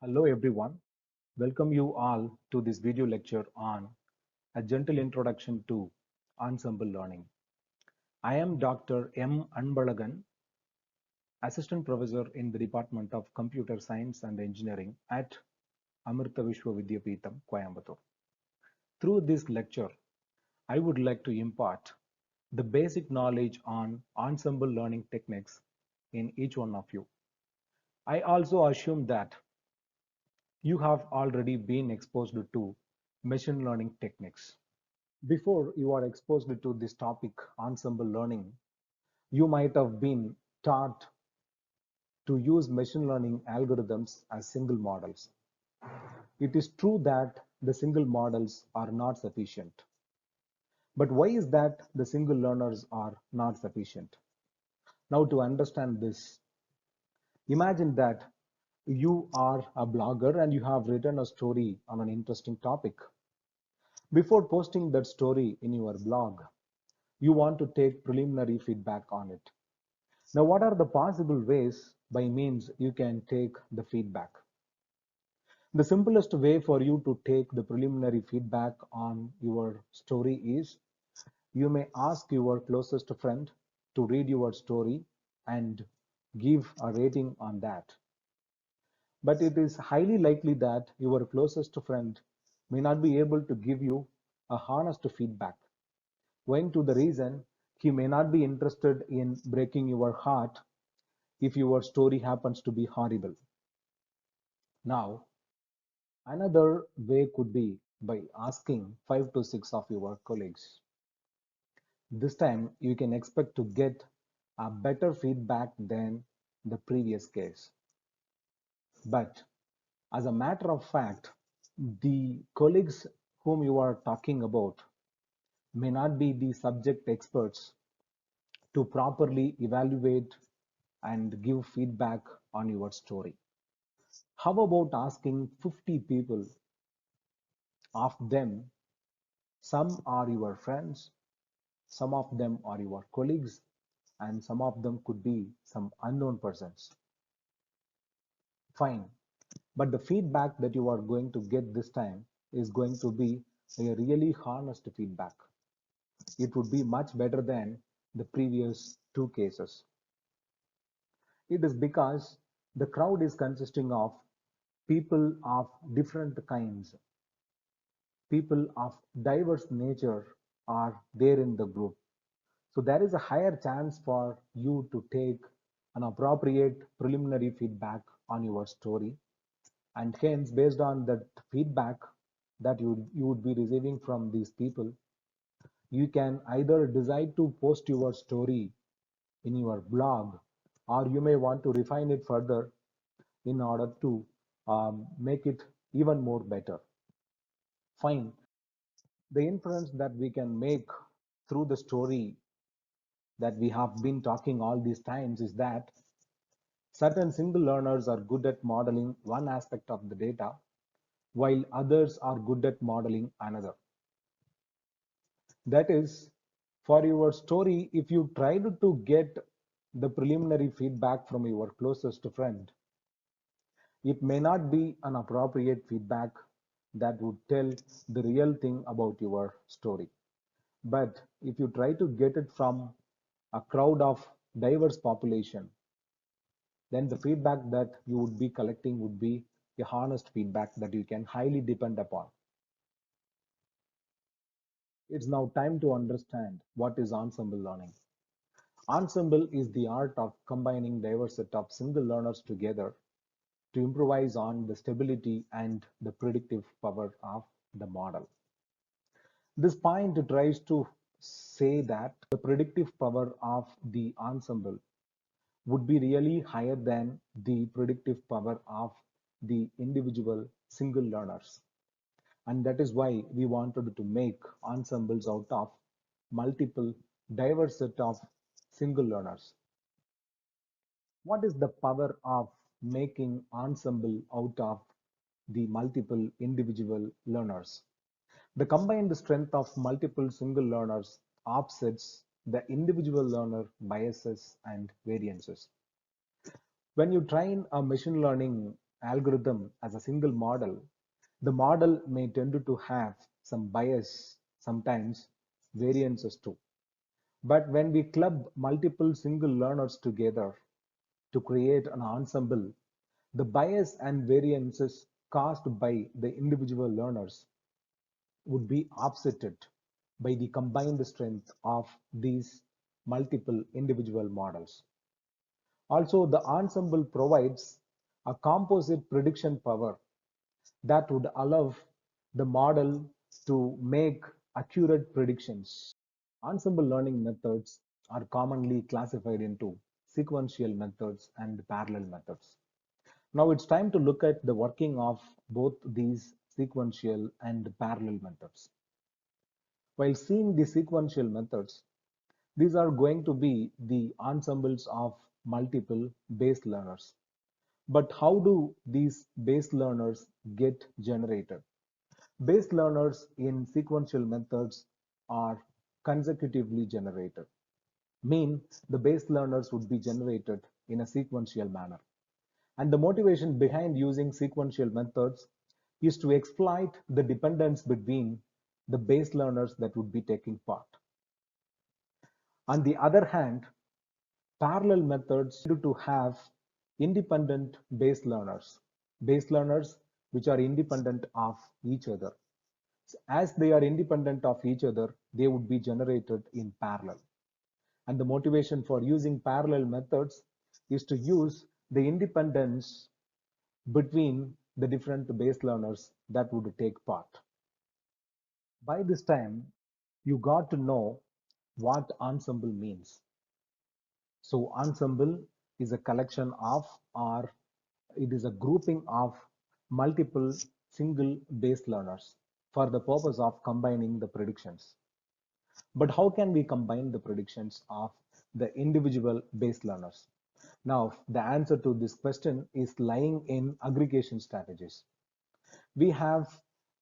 Hello everyone, welcome you all to this video lecture on a gentle introduction to ensemble learning. I am Dr. M. Anbalagan, Assistant Professor in the Department of Computer Science and Engineering at Amrita Vishwa Vidyapeetham, Coimbatore. Through this lecture, I would like to impart the basic knowledge on ensemble learning techniques in each one of you. I also assume that you have already been exposed to machine learning techniques. Before you are exposed to this topic, ensemble learning, you might have been taught to use machine learning algorithms as single models. It is true that the single models are not sufficient. But why is that the single learners are not sufficient? Now, to understand this, imagine that you are a blogger and you have written a story on an interesting topic. Before posting that story in your blog, you want to take preliminary feedback on it. Now, what are the possible ways by means you can take the feedback? The simplest way for you to take the preliminary feedback on your story is you may ask your closest friend to read your story and give a rating on that. But it is highly likely that your closest friend may not be able to give you a honest feedback, owing to the reason he may not be interested in breaking your heart if your story happens to be horrible. Now, another way could be by asking 5 to 6 of your colleagues. This time you can expect to get a better feedback than the previous case. But as a matter of fact, the colleagues whom you are talking about may not be the subject experts to properly evaluate and give feedback on your story. How about asking 50 people? Of them, some are your friends, some of them are your colleagues, and some of them could be some unknown persons. Fine. But the feedback that you are going to get this time is going to be a really honest feedback. It would be much better than the previous two cases. It is because the crowd is consisting of people of different kinds, people of diverse nature are there in the group. So there is a higher chance for you to take an appropriate preliminary feedback on your story. And hence, based on that feedback that you would be receiving from these people, you can either decide to post your story in your blog, or you may want to refine it further in order to make it even more better. Fine. The inference that we can make through the story that we have been talking all these times is that certain single learners are good at modeling one aspect of the data, while others are good at modeling another. That is, for your story, if you tried to get the preliminary feedback from your closest friend, it may not be an appropriate feedback that would tell the real thing about your story. But if you try to get it from a crowd of diverse population, then the feedback that you would be collecting would be a honest feedback that you can highly depend upon. It's now time to understand what is ensemble learning. Ensemble is the art of combining diverse set of single learners together to improvise on the stability and the predictive power of the model. This point tries to say that the predictive power of the ensemble would be really higher than the predictive power of the individual single learners. And that is why we wanted to make ensembles out of multiple diverse set of single learners. What is the power of making ensemble out of the multiple individual learners? The combined strength of multiple single learners offsets the individual learner biases and variances. When you train a machine learning algorithm as a single model, the model may tend to have some bias, sometimes variances too. But when we club multiple single learners together to create an ensemble, the bias and variances caused by the individual learners would be offsetted by the combined strength of these multiple individual models. Also, the ensemble provides a composite prediction power that would allow the model to make accurate predictions. Ensemble learning methods are commonly classified into sequential methods and parallel methods. Now it's time to look at the working of both these sequential and parallel methods. While seeing the sequential methods, these are going to be the ensembles of multiple base learners. But how do these base learners get generated? Base learners in sequential methods are consecutively generated. Mean the base learners would be generated in a sequential manner. And the motivation behind using sequential methods is to exploit the dependence between the base learners that would be taking part. On the other hand, parallel methods tend to have independent base learners which are independent of each other. So as they are independent of each other, they would be generated in parallel. And the motivation for using parallel methods is to use the independence between the different base learners that would take part. By this time, you got to know what ensemble means. So ensemble is a collection of, or it is a grouping of multiple single base learners for the purpose of combining the predictions. But how can we combine the predictions of the individual base learners? Now, the answer to this question is lying in aggregation strategies. We have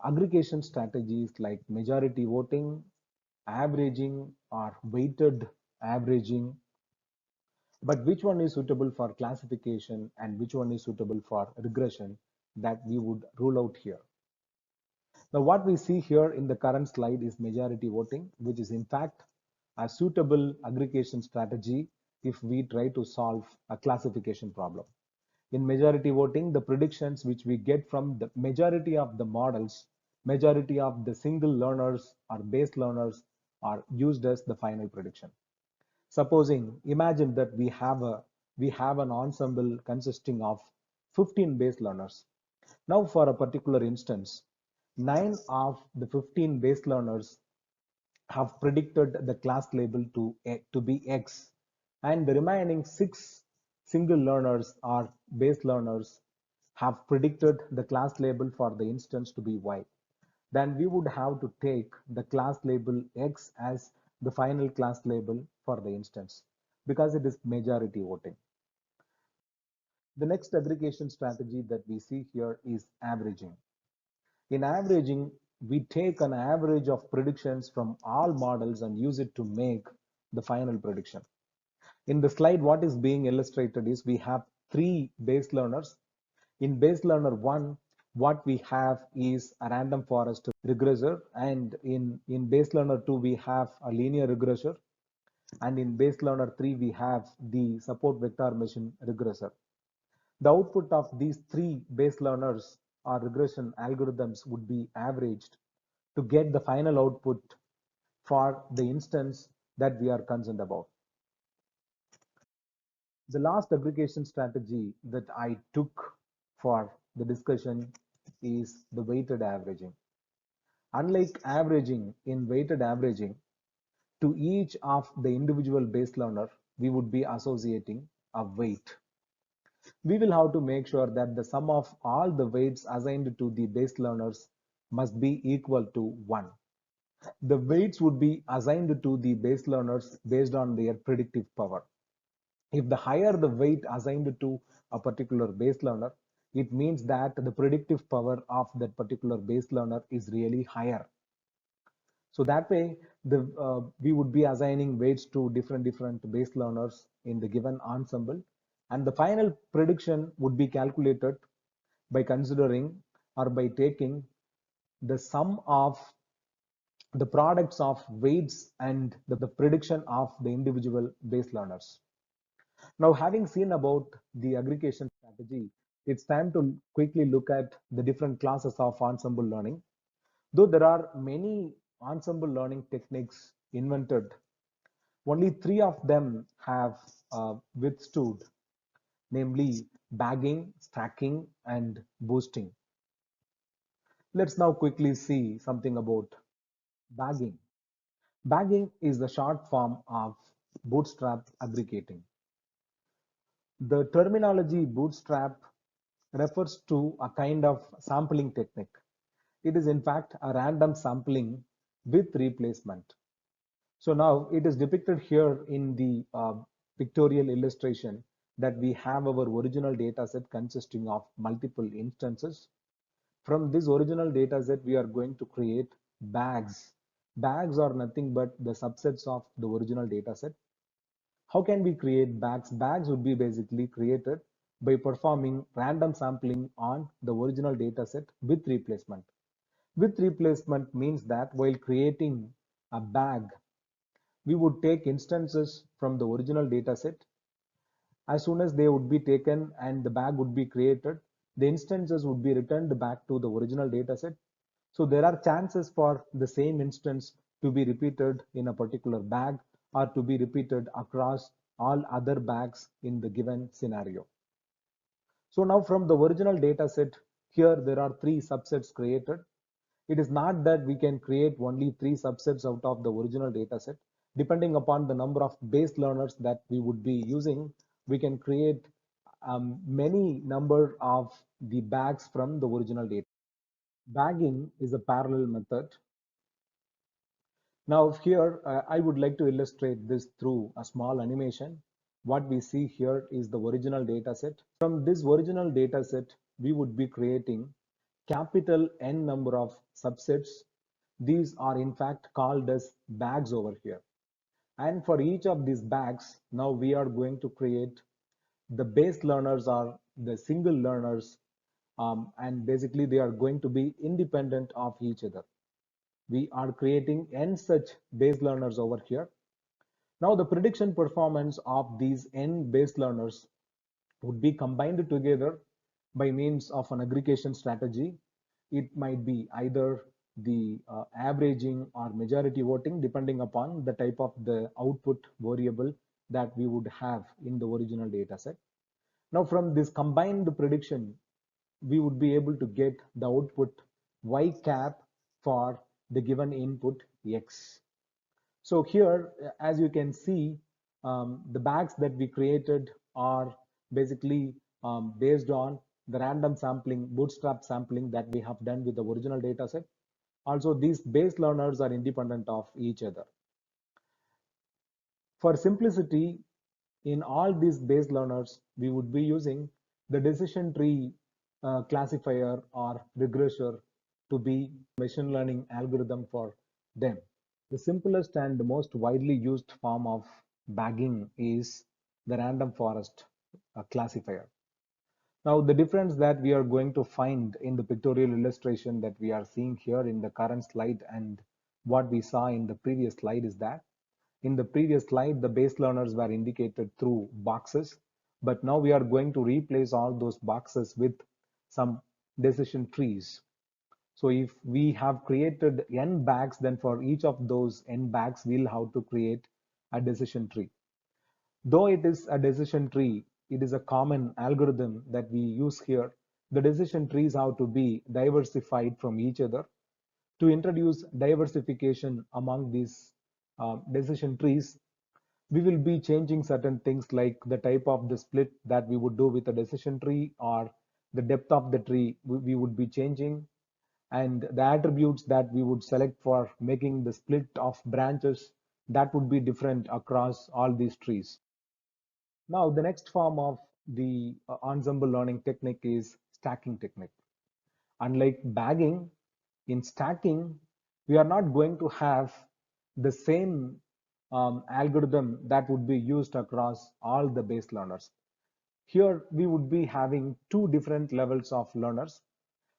aggregation strategies like majority voting, averaging, or weighted averaging. But which one is suitable for classification and which one is suitable for regression, that we would rule out here. Now, what we see here in the current slide is majority voting, which is in fact a suitable aggregation strategy if we try to solve a classification problem. In majority voting, the predictions which we get from the majority of the models, majority of the single learners or base learners are used as the final prediction. Supposing, imagine that we have an ensemble consisting of 15 base learners. Now for a particular instance, 9 of the 15 base learners have predicted the class label to be X, and the remaining 6 single learners or base learners have predicted the class label for the instance to be Y. Then we would have to take the class label X as the final class label for the instance because it is majority voting. The next aggregation strategy that we see here is averaging. In averaging, we take an average of predictions from all models and use it to make the final prediction. In the slide, what is being illustrated is we have 3 base learners. In base learner 1, what we have is a random forest regressor, and in base learner 2 we have a linear regressor, and in base learner 3 we have the support vector machine regressor. The output of these 3 base learners or regression algorithms would be averaged to get the final output for the instance that we are concerned about. The last aggregation strategy that I took for the discussion is the weighted averaging. Unlike averaging, in weighted averaging, to each of the individual base learner, we would be associating a weight. We will have to make sure that the sum of all the weights assigned to the base learners must be equal to 1. The weights would be assigned to the base learners based on their predictive power. If the higher the weight assigned to a particular base learner, it means that the predictive power of that particular base learner is really higher. So that way, we would be assigning weights to different base learners in the given ensemble, and the final prediction would be calculated by considering or by taking the sum of the products of weights and the prediction of the individual base learners. Now, having seen about the aggregation strategy, it's time to quickly look at the different classes of ensemble learning. Though there are many ensemble learning techniques invented, only three of them have withstood, namely bagging, stacking, and boosting. Let's now quickly see something about bagging. Bagging is the short form of bootstrap aggregating. The terminology bootstrap refers to a kind of sampling technique. It is in fact a random sampling with replacement. So now it is depicted here in the pictorial illustration that we have our original data set consisting of multiple instances. From this original data set, we are going to create bags. Bags are nothing but the subsets of the original data set. How can we create bags? Bags would be basically created by performing random sampling on the original data set with replacement. With replacement means that while creating a bag, we would take instances from the original data set. As soon as they would be taken and the bag would be created, the instances would be returned back to the original data set. So there are chances for the same instance to be repeated in a particular bag or to be repeated across all other bags in the given scenario. So now from the original data set, here there are three subsets created. It is not that we can create only three subsets out of the original data set. Depending upon the number of base learners that we would be using, we can create many number of the bags from the original data. Bagging is a parallel method. Now here, I would like to illustrate this through a small animation. What we see here is the original data set. From this original data set, we would be creating capital N number of subsets. These are in fact called as bags over here. And for each of these bags, now we are going to create the base learners or the single learners, and basically they are going to be independent of each other. We are creating n such base learners over here. Now the prediction performance of these n base learners would be combined together by means of an aggregation strategy. It might be either the averaging or majority voting depending upon the type of the output variable that we would have in the original data set. Now from this combined prediction, we would be able to get the output y cap for the given input x. So here, as you can see, the bags that we created are basically based on the random sampling, bootstrap sampling that we have done with the original data set. Also, these base learners are independent of each other. For simplicity, in all these base learners, we would be using the decision tree classifier or regressor to be machine learning algorithm for them. The simplest and the most widely used form of bagging is the random forest classifier. Now, the difference that we are going to find in the pictorial illustration that we are seeing here in the current slide and what we saw in the previous slide is that in the previous slide, the base learners were indicated through boxes, but now we are going to replace all those boxes with some decision trees. So if we have created n bags, then for each of those n bags, we'll have to create a decision tree. Though it is a decision tree, it is a common algorithm that we use here. The decision trees have to be diversified from each other. To introduce diversification among these decision trees, we will be changing certain things like the type of the split that we would do with a decision tree or the depth of the tree we would be changing, and the attributes that we would select for making the split of branches that would be different across all these trees. Now, the next form of the ensemble learning technique is stacking technique. Unlike bagging, in stacking, we are not going to have the same algorithm that would be used across all the base learners. Here we would be having two different levels of learners.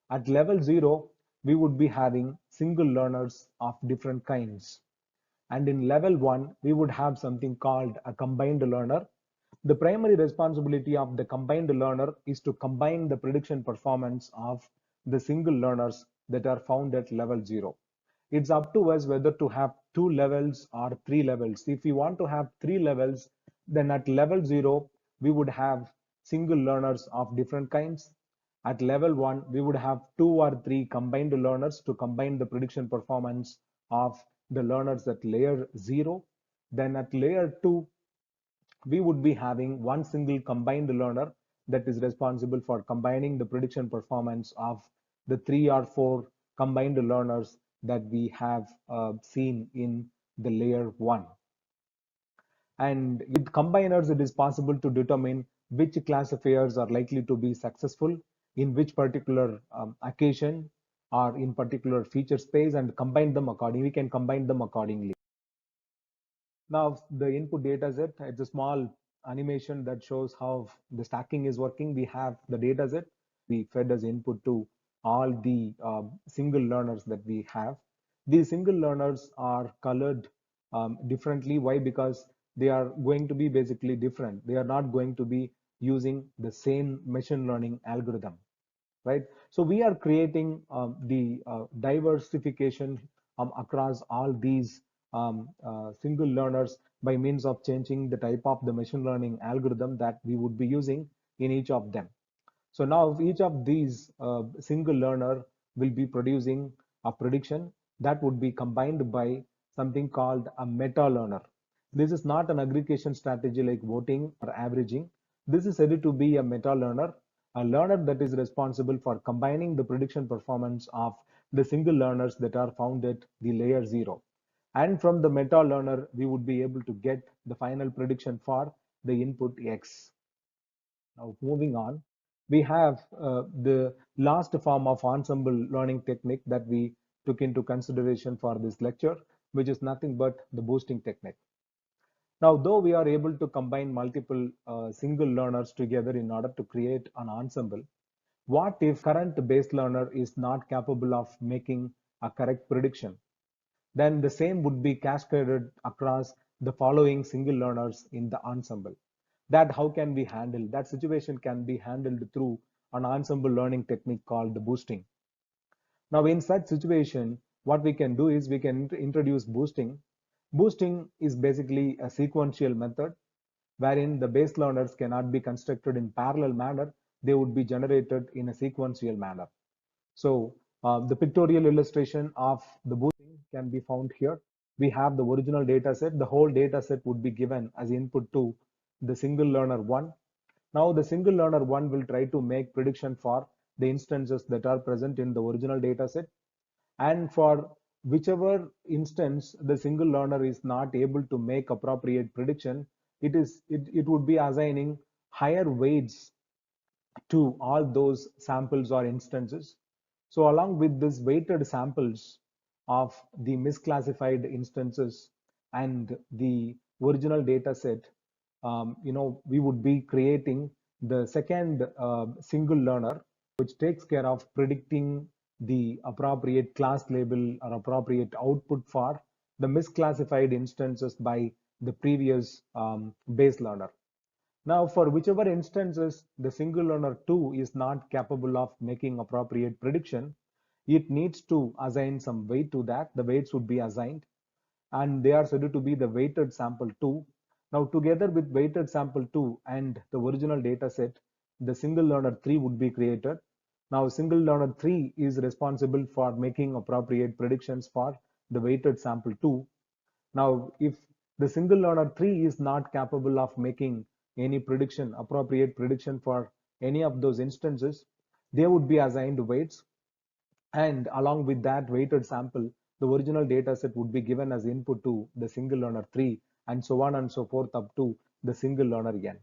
At level 0, we would be having single learners of different kinds. And in level 1, we would have something called a combined learner. The primary responsibility of the combined learner is to combine the prediction performance of the single learners that are found at level 0. It's up to us whether to have 2 levels or 3 levels. If we want to have 3 levels, then at level 0, we would have single learners of different kinds. At level 1, we would have 2 or 3 combined learners to combine the prediction performance of the learners at layer 0. Then at layer 2, we would be having one single combined learner that is responsible for combining the prediction performance of the 3 or 4 combined learners that we have seen in the layer 1. And with combiners, it is possible to determine which classifiers are likely to be successful in which particular occasion or in particular feature space, and combine them accordingly. We can combine them accordingly. Now, the input data set, it's a small animation that shows how the stacking is working. We have the data set. We fed as input to all the single learners that we have. These single learners are colored differently. Why? Because they are going to be basically different. They are not going to be using the same machine learning algorithm, right? So we are creating the diversification across all these single learners by means of changing the type of the machine learning algorithm that we would be using in each of them. So now each of these single learner will be producing a prediction that would be combined by something called a meta learner. This is not an aggregation strategy like voting or averaging. This is said to be a meta learner, a learner that is responsible for combining the prediction performance of the single learners that are found at the layer 0. And from the meta learner, we would be able to get the final prediction for the input X. Now, moving on, we have the last form of ensemble learning technique that we took into consideration for this lecture, which is nothing but the boosting technique. Now, though we are able to combine multiple single learners together in order to create an ensemble, what if current base learner is not capable of making a correct prediction? Then the same would be cascaded across the following single learners in the ensemble. That how can we handle? That situation can be handled through an ensemble learning technique called the boosting. Now, in such situation, what we can do is we can introduce boosting. Boosting is basically a sequential method wherein the base learners cannot be constructed in parallel manner. They would be generated in a sequential manner. So the pictorial illustration of the boosting can be found here. We have the original data set. The whole data set would be given as input to the single learner 1. Now the single learner 1 will try to make prediction for the instances that are present in the original data set. And for whichever instance the single learner is not able to make appropriate prediction, it would be assigning higher weights to all those samples or instances. So along with these weighted samples of the misclassified instances and the original data set, we would be creating the second single learner, which takes care of predicting the appropriate class label or appropriate output for the misclassified instances by the previous base learner. Now, for whichever instances the single learner 2 is not capable of making appropriate prediction, it needs to assign some weight to that. The weights would be assigned, and they are said to be the weighted sample 2. Now, together with weighted sample 2 and the original data set, the single learner 3 would be created. Now, single learner 3 is responsible for making appropriate predictions for the weighted sample 2. Now, if the single learner 3 is not capable of making any prediction, appropriate prediction for any of those instances, they would be assigned weights. And along with that weighted sample, the original data set would be given as input to the single learner 3, and so on and so forth up to the single learner n.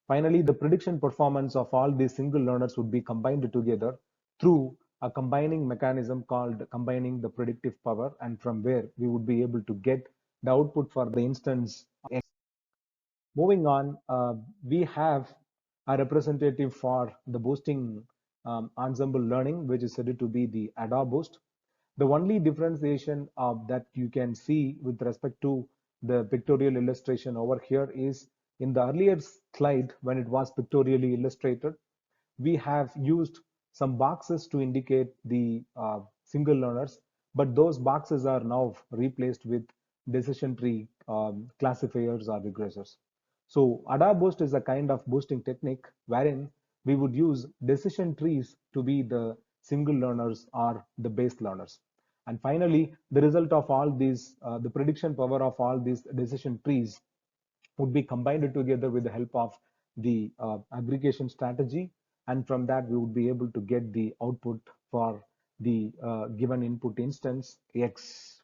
Finally, the prediction performance of all these single learners would be combined together through a combining mechanism called combining the predictive power, and from where we would be able to get the output for the instance. Moving on, we have a representative for the boosting ensemble learning, which is said to be the ADA boost. The only differentiation that you can see with respect to the pictorial illustration over here is in the earlier slide when it was pictorially illustrated, we have used some boxes to indicate the single learners, but those boxes are now replaced with decision tree classifiers or regressors. So ADA boost is a kind of boosting technique wherein we would use decision trees to be the single learners or the base learners. And finally, the result of all these, the prediction power of all these decision trees would be combined together with the help of the aggregation strategy, and from that we would be able to get the output for the given input instance X.